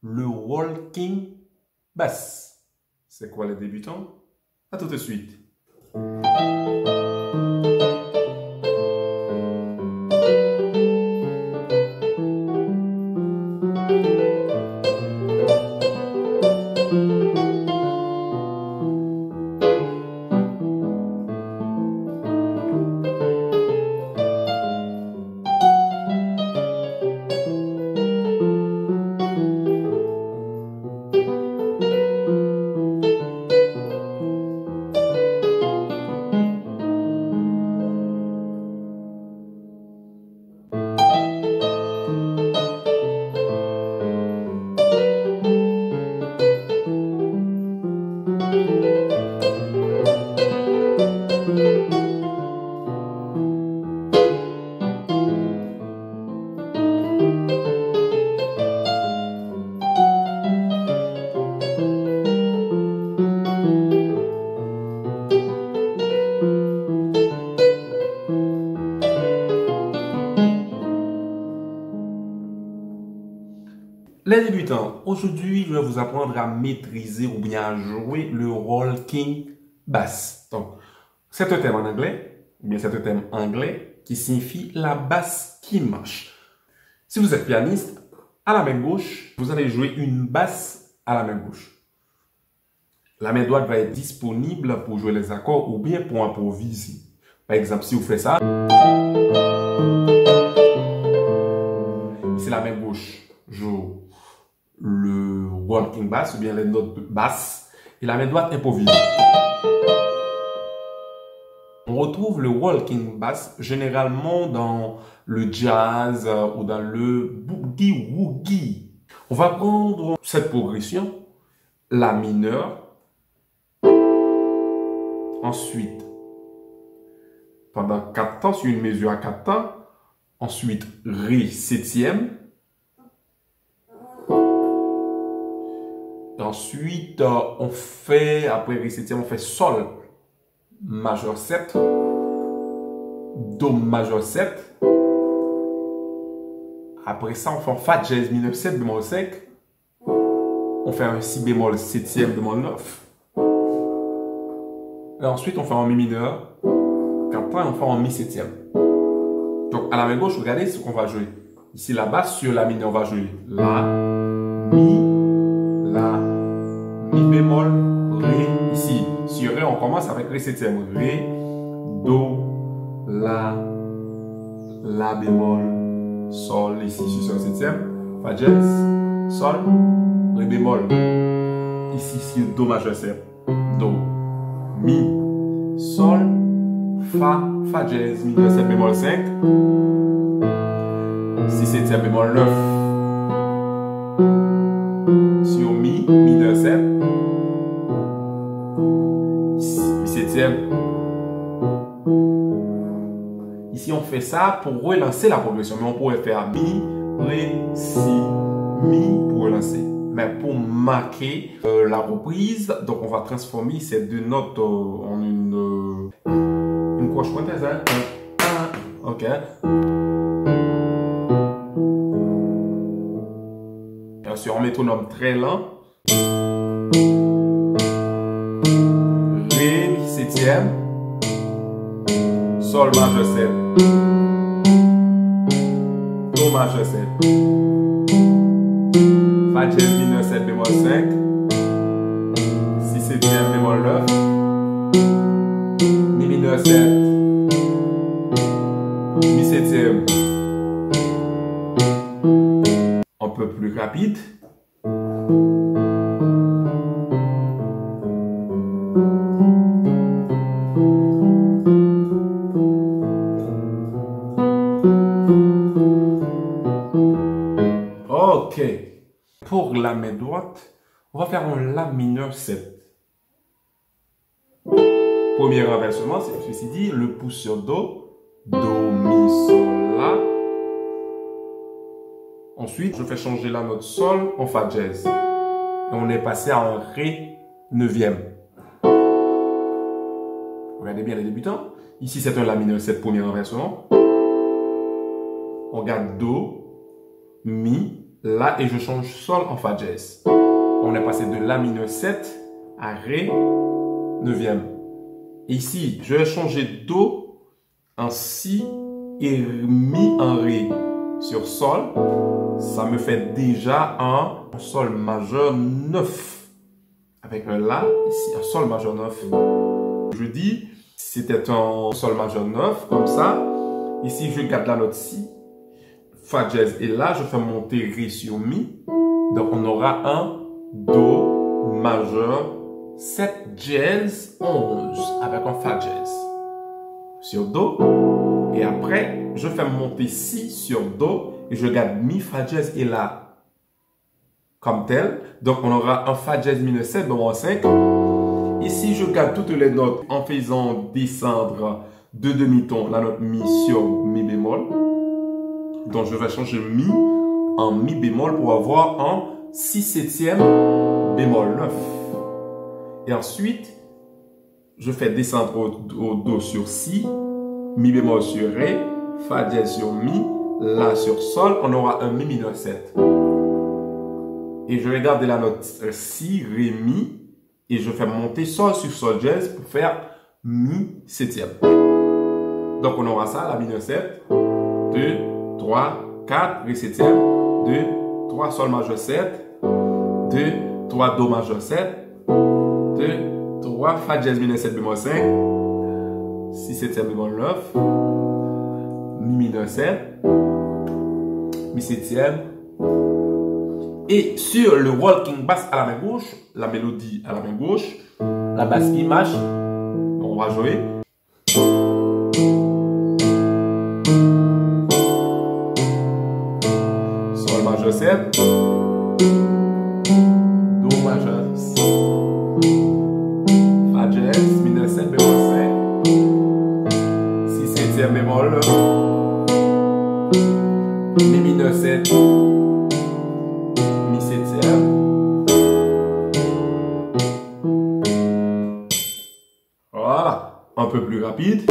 le walking bass. C'est quoi les débutants? À tout de suite. Les débutants, aujourd'hui, je vais vous apprendre à maîtriser ou bien à jouer le walking bass. Donc, c'est un thème en anglais, ou bien c'est un thème anglais qui signifie la basse qui marche. Si vous êtes pianiste, à la main gauche, vous allez jouer une basse à la main gauche. La main droite va être disponible pour jouer les accords ou bien pour improviser. Par exemple, si vous faites ça, c'est la main gauche joue le walking bass ou bien les notes de basse et la main droite improvise. On retrouve le walking bass généralement dans le jazz ou dans le boogie-woogie. On va prendre cette progression, la mineure, ensuite pendant 4 temps sur une mesure à 4 temps, ensuite Ré septième. Ensuite, on fait, après Ré septième, on fait Sol majeur 7, Do majeur 7. Après ça, on fait un Fa dièse mineur 7 bémol 5. On fait un Si bémol septième bémol 9. Et ensuite, on fait un Mi mineur 4 temps et on fait un Mi septième. Donc, à la main gauche, regardez ce qu'on va jouer. Ici, la basse sur la mineur, on va jouer La, Mi bémol, Ré. Ici, sur Ré, on commence avec Ré septième. Ré, Do, La bémol, Sol. Ici, sur Sol septième. Fa dièse, Sol, Ré bémol. Ici, sur Do majeur 7. Do, Mi, Sol, Fa dièse mineur 7 bémol 5. Si septième bémol 9. Sur Mi mineur 7. Mi septième. Ici, on fait ça pour relancer la progression. Mais on pourrait faire Mi, Ré, Si, Mi pour relancer. Mais pour marquer la reprise, donc on va transformer ces deux notes en une croche pointeuse. Hein? Ok. Sur un métronome très lent. Ré, Mi septième. Sol majeur 7. Do majeur 7. Fa dièse mineur 7 bémol 5. Si septième bémol 9. Mi mineur 7. Mi septième. Un peu plus rapide. Ok. Pour la main droite, on va faire un La mineur 7. Premier renversement, c'est ceci dit, le pouce sur Do, Do, Mi, Sol, La. Ensuite, je fais changer la note Sol en Fa dièse. Et on est passé à un Ré neuvième. Regardez bien les débutants. Ici, c'est un La mineur 7, premier renversement. On garde Do, Mi, La et je change Sol en Fa dièse. On est passé de La mineur 7 à Ré 9e. Ici, je vais changer Do en Si et Mi en Ré sur Sol. Ça me fait déjà un Sol majeur 9. Avec un La, ici, un Sol majeur 9. Je dis, c'était un Sol majeur 9, comme ça. Ici, je garde la note Si, Fa dièse. Et là, je fais monter Ré sur Mi. Donc, on aura un Do majeur 7 dièse 11 avec un Fa dièse sur Do. Et après, je fais monter Si sur Do et je garde Mi, Fa dièse et La comme tel. Donc, on aura un Fa dièse mineur 7 bémol 5. Ici, je garde toutes les notes en faisant descendre de demi-ton la note Mi sur Mi bémol. Donc, je vais changer Mi en Mi bémol pour avoir un Si septième bémol 9. Et ensuite, je fais descendre au Do sur Si, Mi bémol sur Ré, Fa dièse sur Mi, La sur Sol. On aura un Mi mineur 7. Et je vais garder la note Si, Ré, Mi. Et je fais monter Sol sur Sol dièse pour faire Mi septième. Donc on aura ça, La mineur 7, 2, 3, 4, Ré septième, 2, 3, Sol majeur 7, 2, 3, Do majeur 7, 2, 3, Fa dièse mineur 7 bémol 5, Si septième bémol 9, Mi mineur 7, Mi septième. Et sur le walking bass à la main gauche, la mélodie à la main gauche, la basse qui marche, on va jouer. Sol majeur 7, Do majeur 6, Fa dièse mineur 7 bémol 5, Si septième bémol, Mi mineur 7, Mi septième. Voilà, un peu plus rapide.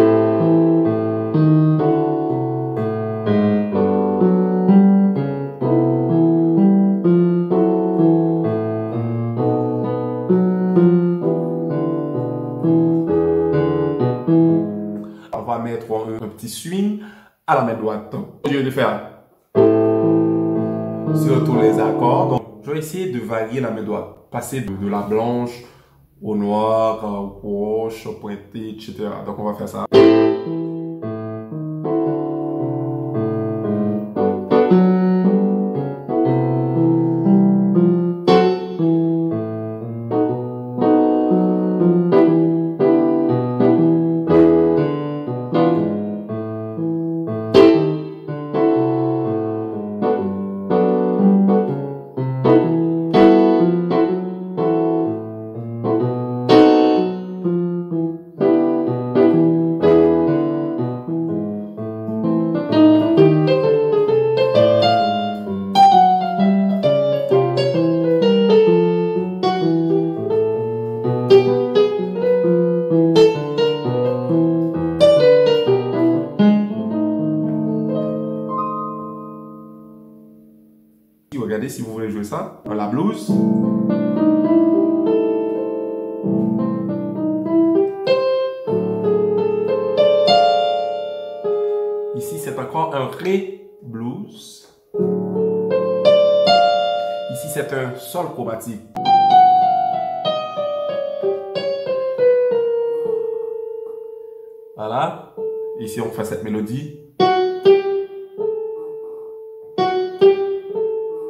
On va mettre un petit swing à la main droite. Au lieu de faire sur tous les accords, donc je vais essayer de varier la main droite. Passer de la blanche au noir, au gauche, au pointé, etc. Donc on va faire ça. Regardez si vous voulez jouer ça dans la blues. Ici, c'est encore un Ré blues. Ici, c'est un Sol chromatique. Voilà. Ici, on fait cette mélodie.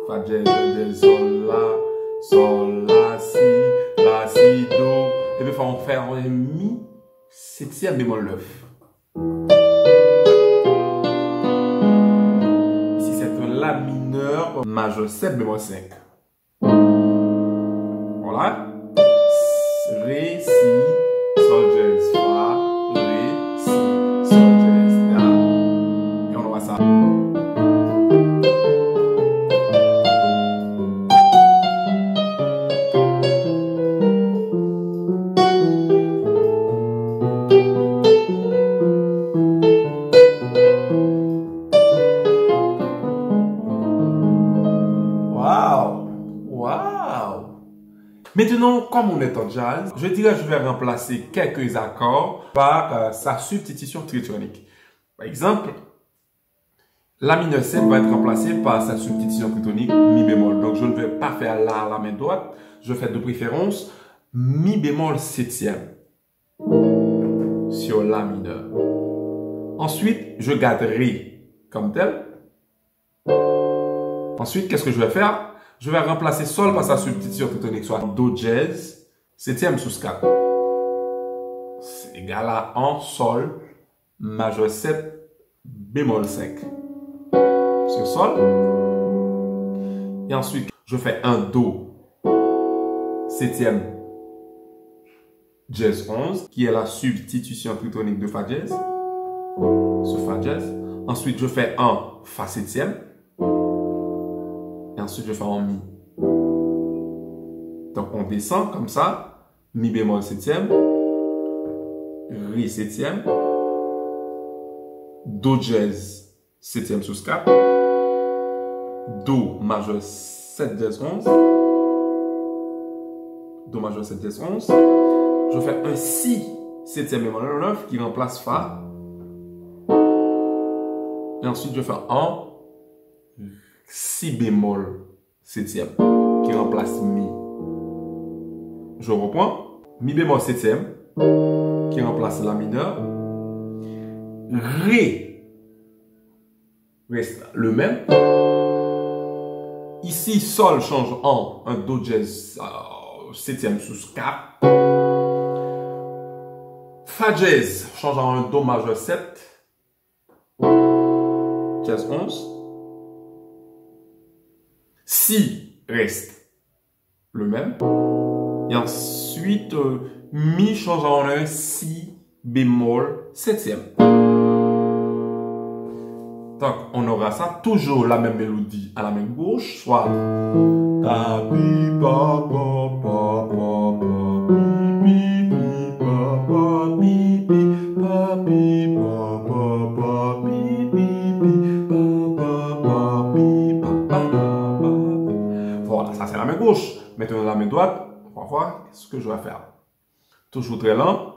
Fa dièse, Sol, La, Si, Do. Et puis, on fait un Mi septième bémol 9. Ici, c'est un La mineur majeur 7 bémol 5. Voilà. Ré, Si, Sol dièse, Fa, Ré, Si, Sol dièse, La. Et on aura ça. Maintenant, comme on est en jazz, je dirais que je vais remplacer quelques accords par sa substitution tritonique. Par exemple, la mineur 7 va être remplacée par sa substitution tritonique mi bémol. Donc, je ne vais pas faire la à la main droite. Je fais de préférence mi bémol septième sur la mineur. Ensuite, je garde ré comme tel. Ensuite, qu'est-ce que je vais faire? Je vais remplacer sol par sa substitution tritonique, soit do dièse, septième sous 4. C'est égal à en sol majeur 7 bémol 5 sur sol. Et ensuite, je fais un do septième dièse 11, qui est la substitution tritonique de fa dièse sur fa dièse. Ensuite, je fais un fa septième. Et ensuite, je fais en mi. Donc, on descend comme ça. Mi bémol septième. Ré septième. Do dièse septième sous 4. Do majeur 7 dièse 11. Do majeur 7 dièse 11. Je fais un si septième bémol 9 qui remplace fa. Et ensuite, je fais un si bémol septième qui remplace mi. Je reprends. Mi bémol septième qui remplace la mineure. Ré reste le même. Ici, sol change en un do dièse septième sous 4. Fa dièse change en un do majeur 7 dièse 11. Si reste le même. Et ensuite, mi change en un si bémol septième. Donc, on aura ça, toujours la même mélodie à la main gauche, soit ta pi pa pa pa pa pa pi pi pa pa pi pi pa pi pa pa pa pi pi pa pa pa pi pa pa pa. Voilà, ça c'est la main gauche. Maintenant la main droite, on va voir ce que je vais faire. Toujours très lent.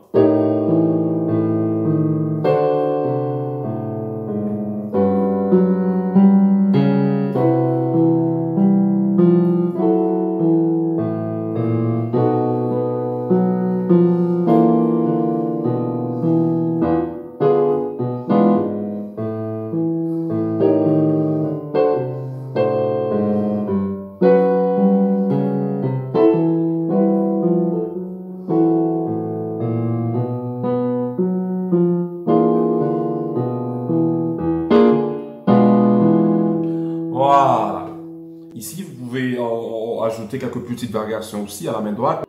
Voilà. Ici, vous pouvez ajouter quelques petites variations aussi à la main droite.